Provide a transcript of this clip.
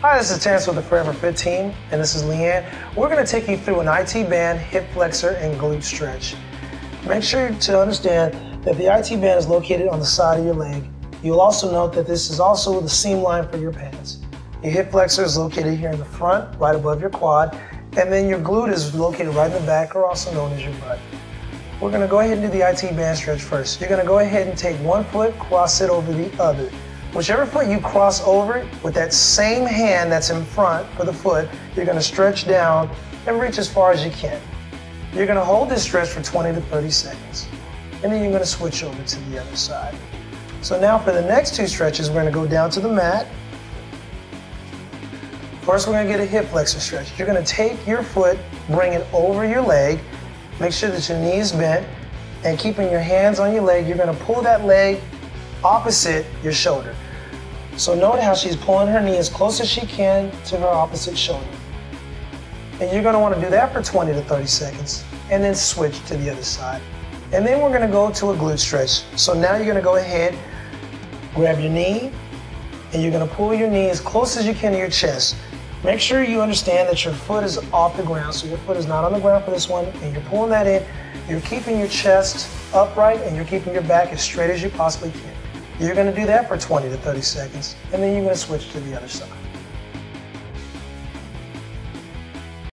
Hi, this is Terrence with the Forever Fit team, and this is Leanne. We're going to take you through an IT band, hip flexor, and glute stretch. Make sure to understand that the IT band is located on the side of your leg. You'll also note that this is also the seam line for your pants. Your hip flexor is located here in the front, right above your quad, and then your glute is located right in the back, or also known as your butt. We're going to go ahead and do the IT band stretch first. You're going to go ahead and take one foot, cross it over the other. Whichever foot you cross over, with that same hand that's in front for the foot, you're going to stretch down and reach as far as you can. You're going to hold this stretch for 20 to 30 seconds, and then you're going to switch over to the other side. So now for the next two stretches, we're going to go down to the mat. First, we're going to get a hip flexor stretch. You're going to take your foot, bring it over your leg, make sure that your knee is bent, and keeping your hands on your leg, you're going to pull that leg opposite your shoulder. So note how she's pulling her knee as close as she can to her opposite shoulder. And you're going to want to do that for 20 to 30 seconds, and then switch to the other side. And then we're going to go to a glute stretch. So now you're going to go ahead, grab your knee, and you're going to pull your knee as close as you can to your chest. Make sure you understand that your foot is off the ground, so your foot is not on the ground for this one, and you're pulling that in. You're keeping your chest upright, and you're keeping your back as straight as you possibly can. You're going to do that for 20 to 30 seconds, and then you're going to switch to the other side.